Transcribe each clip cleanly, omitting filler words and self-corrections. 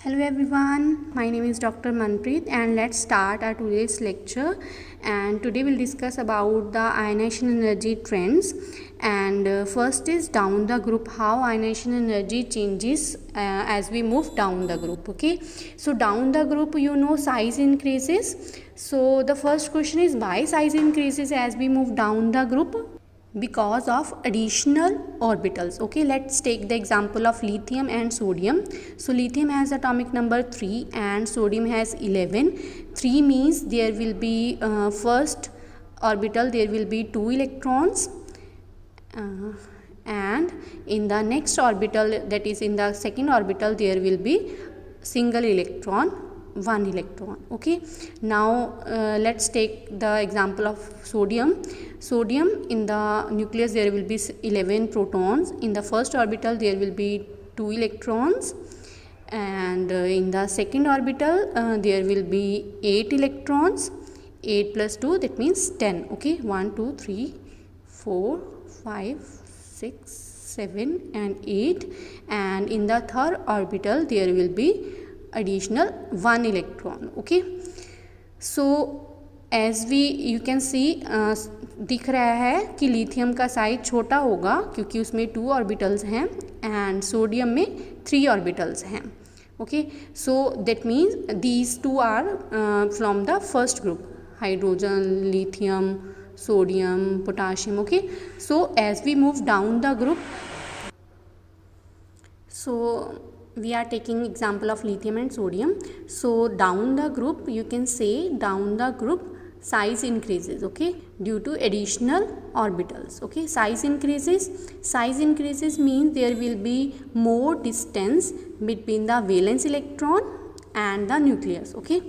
Hello everyone, my name is Dr. Manpreet and let's start our today's lecture. And today we'll discuss about the ionization energy trends. And first is down the group, how ionization energy changes as we move down the group. Okay, so down the group, size increases. So the first question is why size increases as we move down the group? Because of additional orbitals. Okay, let's take the example of lithium and sodium. So lithium has atomic number 3 and sodium has 11. 3 means there will be first orbital there will be 2 electrons, and in the next orbital, that is in the second orbital, there will be single electron, 1 electron. Okay, now let's take the example of sodium. Sodium, in the nucleus there will be 11 protons. In the first orbital there will be 2 electrons, and in the second orbital there will be 8 electrons. 8 plus 2, that means 10. Okay, 1 2 3 4 5 6 7 and 8, and in the third orbital there will be additional 1 electron. Okay, so as you can see, दिख रहा है कि lithium का size छोटा होगा क्योंकि उसमें 2 orbitals हैं एंड सोडियम में 3 ऑर्बिटल्स हैं. Okay, so that means these 2 are from the first group, hydrogen, lithium, sodium, potassium. Okay, so as we move down the group, so we are taking example of lithium and sodium. So down the group, you can say down the group size increases. Okay, due to additional orbitals. Okay, size increases means there will be more distance between the valence electron and the nucleus. Okay,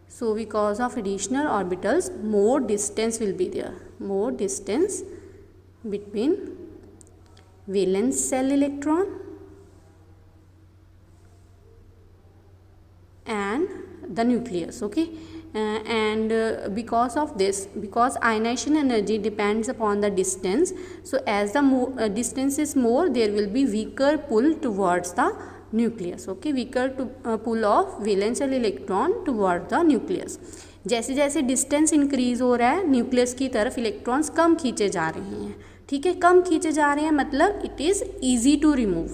so because of additional orbitals, more distance will be there, more distance between valence shell electron and the nucleus. Okay, and because of this, because ionization energy depends upon the distance, so as the distance is more, there will be weaker pull towards the nucleus. Okay, weaker pull of valence shell electron toward the nucleus. जैसे जैसे distance increase हो रहा है, nucleus की तरफ electrons कम खींचे जा रहे हैं. ठीक है, कम खींचे जा रहे हैं मतलब it is easy to remove.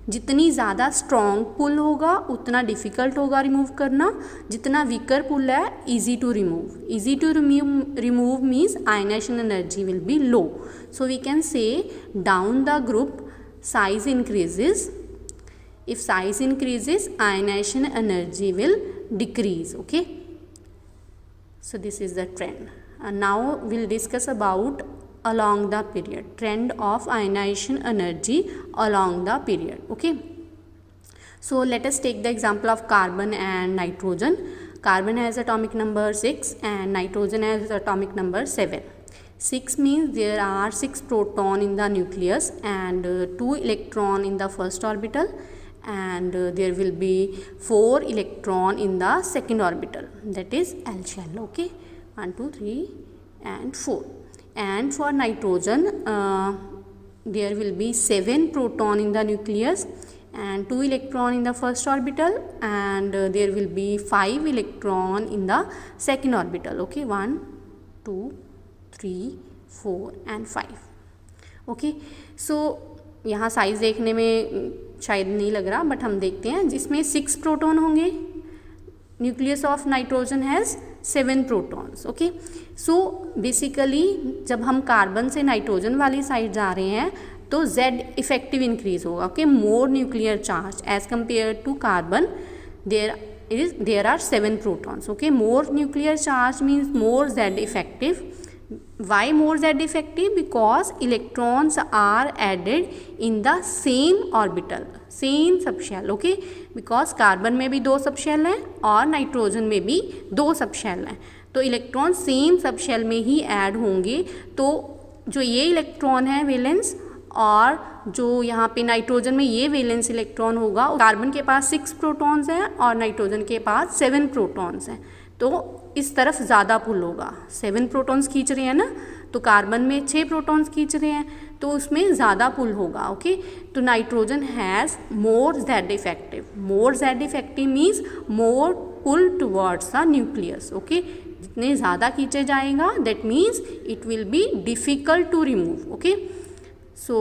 जितनी ज़्यादा स्ट्रॉन्ग पुल होगा उतना डिफ़िकल्ट होगा रिमूव करना. जितना वीकर पुल है, easy to remove. Easy to remove means ionization energy will be low. So we can say down the group size increases. If size increases, ionization energy will decrease. Okay, so this is the trend. And now we'll discuss about along the period, trend of ionization energy along the period. Okay, so let us take the example of carbon and nitrogen. Carbon has atomic number 6 and nitrogen has atomic number 7. 6 means there are 6 proton in the nucleus and 2 electron in the first orbital, and there will be 4 electron in the second orbital, that is L shell. Okay, 1 2 3 and 4. And for nitrogen, there will be 7 proton in the nucleus and 2 electron in the first orbital, and there will be 5 electron in the second orbital. Okay, 1 2 3 4 and 5. Okay, so यहाँ size देखने में शायद नहीं लग रहा, but हम देखते हैं. जिसमें 6 प्रोटॉन होंगे, nucleus of nitrogen has 7 protons. Okay, so basically जब हम कार्बन से नाइट्रोजन वाली साइड जा रहे हैं तो Z इफेक्टिव इंक्रीज होगा. Okay, more nuclear charge as compare to carbon, there are 7 protons. Okay, more nuclear charge means more Z effective. Why more Z effective? Because electrons are added in the same orbital, same subshell. Okay, because carbon में भी 2 subshell हैं और nitrogen में भी 2 subshell हैं, तो electron same subshell में ही add होंगे. तो जो ये इलेक्ट्रॉन है वैलेंस, और जो यहाँ पे नाइट्रोजन में ये वैलेंस इलेक्ट्रॉन होगा, कार्बन के पास 6 प्रोटॉन्स हैं और नाइट्रोजन के पास 7 प्रोटॉन्स हैं, तो इस तरफ ज़्यादा पुल होगा. 7 प्रोटॉन्स खींच रहे हैं ना, तो कार्बन में 6 प्रोटॉन्स खींच रहे हैं तो उसमें ज़्यादा पुल होगा। ओके, तो nitrogen has more Z effective. More Z effective means more pull towards the nucleus. Okay, जितने ज़्यादा खींचे जाएगा that means it will be difficult to remove. Okay, so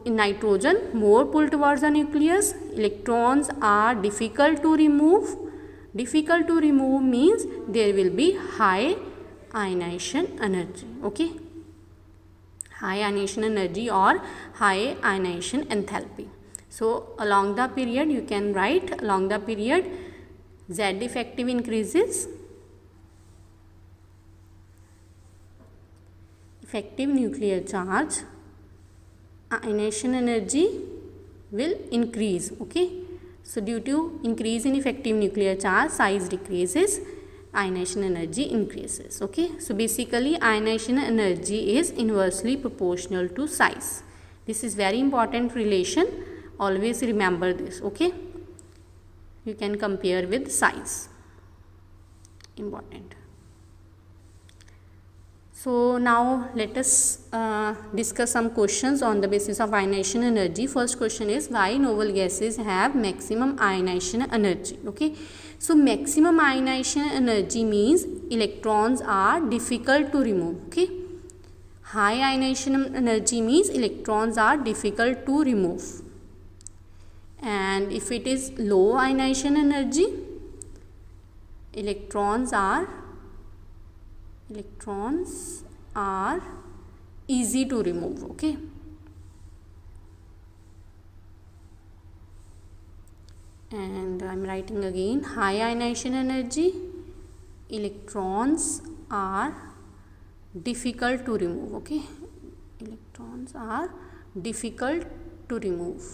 in nitrogen more pull towards the nucleus, electrons are difficult to remove. Difficult to remove means there will be high ionization energy. Okay, high ionization energy or high ionization enthalpy. So along the period you can write, along the period Z effective increases, effective nuclear charge, ionization energy will increase. Okay, so due to increase in effective nuclear charge, size decreases, ionization energy increases. Okay, so basically ionization energy is inversely proportional to size. This is very important relation, always remember this. Okay, you can compare with size, important. So now let us discuss some questions on the basis of ionization energy. First question is, why noble gases have maximum ionization energy? Okay, so maximum ionization energy means electrons are difficult to remove. Okay, high ionization energy means electrons are difficult to remove, and if it is low ionization energy, electrons are easy to remove. Okay, and I am writing again, high ionization energy, electrons are difficult to remove. Okay, electrons are difficult to remove.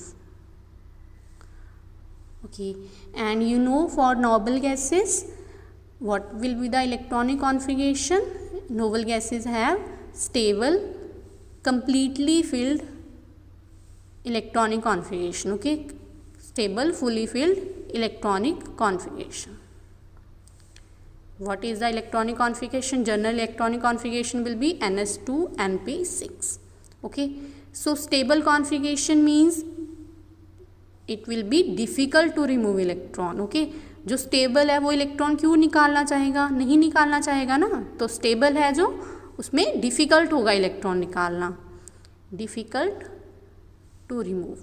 Okay, and you know for noble gases what will be the electronic configuration? Noble gases have stable, completely filled electronic configuration. Okay, stable, fully filled electronic configuration. What is the electronic configuration? General electronic configuration will be ns2np6. Okay, so stable configuration means it will be difficult to remove electron. Okay, जो stable है वो electron क्यों निकालना चाहेगा? नहीं निकालना चाहेगा ना, तो स्टेबल है जो उसमें डिफ़िकल्ट होगा इलेक्ट्रॉन निकालना, डिफ़िकल्ट टू रिमूव।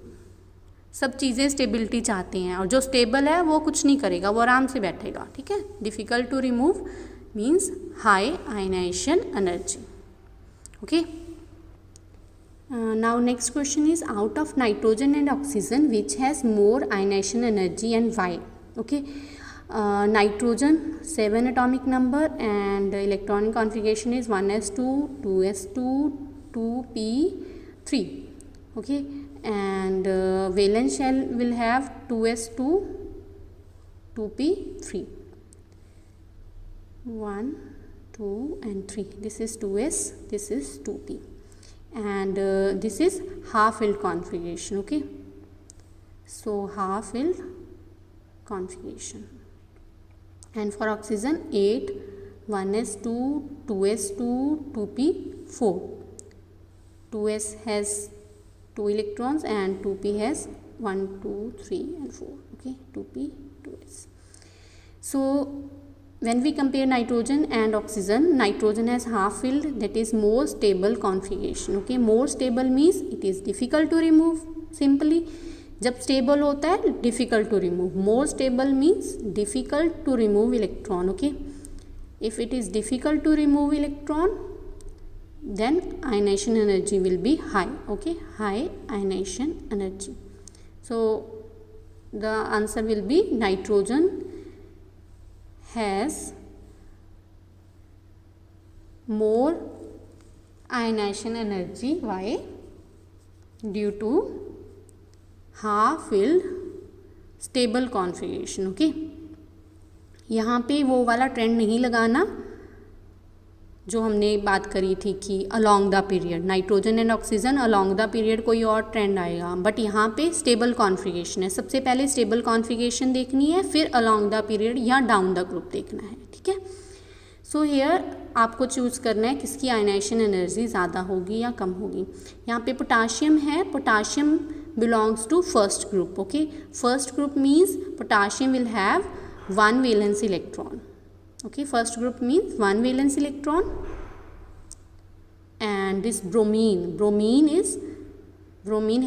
सब चीज़ें स्टेबिलिटी चाहती हैं और जो स्टेबल है वो कुछ नहीं करेगा, वो आराम से बैठेगा। ठीक है, difficult to remove means high ionization energy. Okay, now next question is, out of nitrogen and oxygen which has more ionization energy and why? Okay, nitrogen 7 atomic number and electronic configuration is 1s2, 2s2, 2p3. Okay, and valence shell will have 2s2, 2p3, 1, 2 and 3. This is 2s, this is 2p, and this is half filled configuration. Okay, so half filled configuration. And for oxygen 8, 1s2, 2s2, 2p4. 2s has 2 electrons and 2p has 1, 2, 3 and 4. Okay, 2p, 2s. So when we compare nitrogen and oxygen, nitrogen has half filled, that is more stable configuration. Okay, more stable means it is difficult to remove. Simply जब stable होता है difficult to remove, more stable means difficult to remove electron. Okay, if it is difficult to remove electron then ionization energy will be high. Okay, high ionization energy. So the answer will be nitrogen has more ionization energy. Why? Due to half filled stable configuration. Okay, यहाँ पे वो वाला trend नहीं लगाना जो हमने बात करी थी कि along the period nitrogen and oxygen along the period कोई और ट्रेंड आएगा, बट यहाँ पे स्टेबल कॉन्फ़िगरेशन है. सबसे पहले स्टेबल कॉन्फ़िगरेशन देखनी है, फिर अलोंग द पीरियड या डाउन द ग्रुप देखना है. ठीक है, सो हेयर आपको चूज़ करना है किसकी आयनाइजेशन एनर्जी ज़्यादा होगी या कम होगी। यहाँ पे पोटाशियम है, potassium belongs to first group. Okay, first group means potassium will have one valence electron. Okay, first group means one valence electron. And this bromine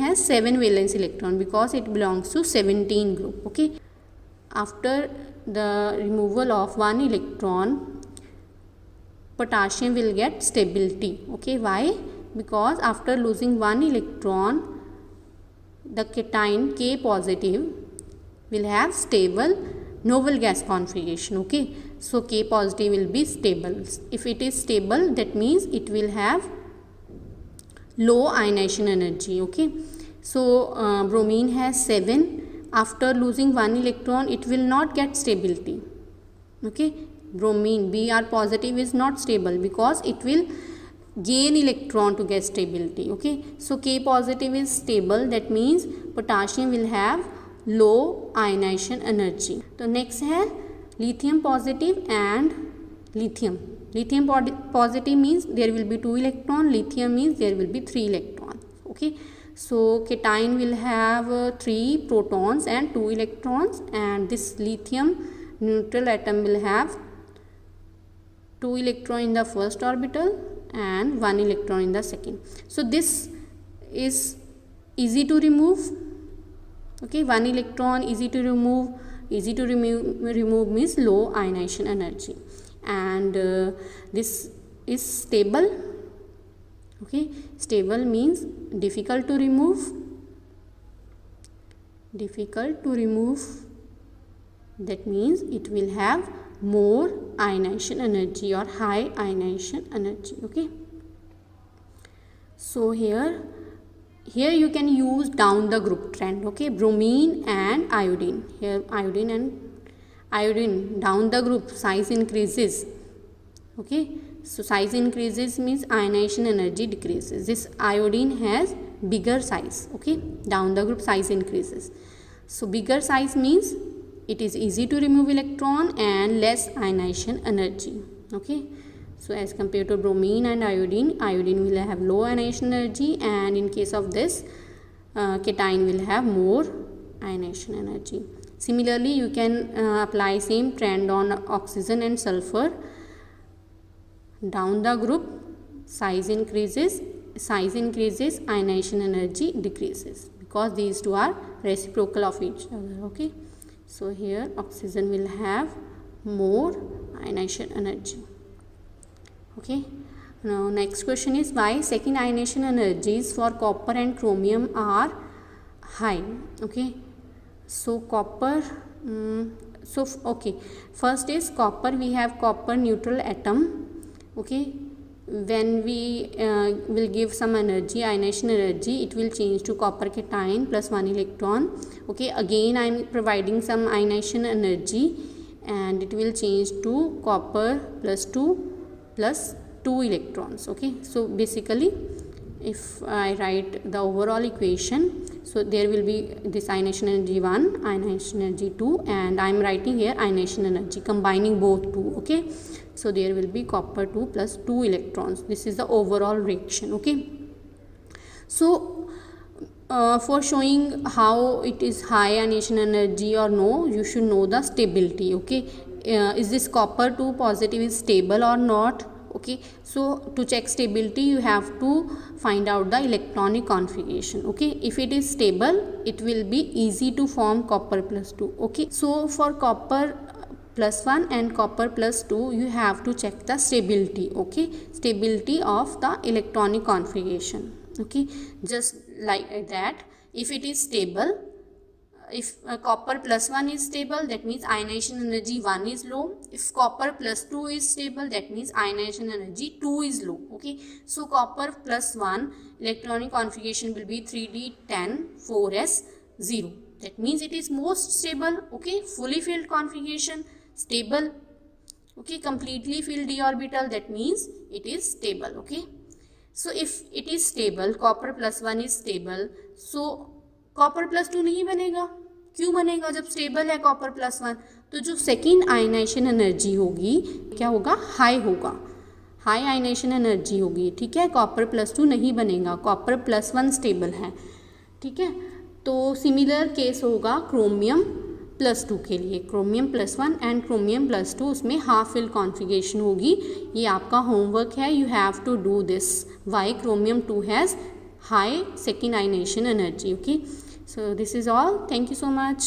has 7 valence electron because it belongs to 17 group. Okay, after the removal of one electron, potassium will get stability. Okay, why? Because after losing one electron, the cation K positive will have stable noble gas configuration. Okay, so K positive will be stable. If it is stable, that means it will have low ionization energy. Okay, so bromine has 7. After losing one electron, it will not get stability. Okay, bromine Br positive is not stable because it will gain electron to get stability. Okay, so K positive is stable, that means potassium will have low ionization energy. So next है lithium positive and lithium positive means there will be 2 electron, lithium means there will be 3 electrons. Okay, so cation will have 3 protons and 2 electrons, and this lithium neutral atom will have 2 electron in the first orbital and 1 electron in the second. So this is easy to remove. Okay, 1 electron easy to remove. Easy to remove means low ionization energy, and this is stable. Okay, stable means difficult to remove. That means it will have more ionization energy or high ionization energy. Okay, so here you can use down the group trend. Okay, bromine and iodine. Here iodine down the group size increases. Okay, so size increases means ionization energy decreases. This iodine has bigger size. Okay, down the group size increases. So bigger size means it is easy to remove electron and less ionization energy. Okay, so as compared to bromine and iodine will have low ionization energy, and in case of this cation will have more ionization energy. Similarly, you can apply same trend on oxygen and sulfur. Down the group size increases, ionization energy decreases because these two are reciprocal of each other. Okay, so here oxygen will have more ionization energy. Okay, now next question is why second ionization energies for copper and chromium are high. Okay, so copper first is copper. We have copper neutral atom. Okay, when we will give some energy, ionization energy, it will change to copper cation plus 1 electron. Okay, again I am providing some ionization energy and it will change to copper plus 2 electrons. Okay, so basically if I write the overall equation, so there will be this ionization energy 1, ionization energy 2, and I am writing here ionization energy combining both two. Okay, so there will be copper 2 plus 2 electrons. This is the overall reaction. Okay, so for showing how it is high ionization energy or no, you should know the stability. Okay, is this copper 2 positive is stable or not? Okay, so to check stability you have to find out the electronic configuration. Okay, if it is stable, it will be easy to form copper plus 2. Okay, so for copper plus 1 and copper plus 2 you have to check the stability. Okay, stability of the electronic configuration. Okay, just like that, if it is stable, if copper plus 1 is stable, that means ionization energy 1 is low. If copper plus 2 is stable, that means ionization energy 2 is low. Okay, so copper plus 1 electronic configuration will be 3d10 4s 0. That means it is most stable. Okay, fully filled configuration, stable. Okay, completely filled d orbital, that means it is stable. Okay, so if it is stable, copper plus 1 is stable, so copper plus 2 नहीं बनेगा. क्यों बनेगा जब stable है copper +1? तो जो second ionization energy होगी क्या होगा, हाई होगा, हाई आयनाइजेशन एनर्जी होगी, ठीक है। कॉपर +2 नहीं बनेगा, कॉपर +1 स्टेबल है, ठीक है। तो सिमिलर केस होगा क्रोमियम +2 के लिए, क्रोमियम +1 एंड क्रोमियम +2 उसमें हाफ फिल कॉन्फ़िगरेशन होगी। ये आपका होमवर्क है, you have to do this, why chromium 2 has high second ionization energy, okay. So this is all. Thank you so much.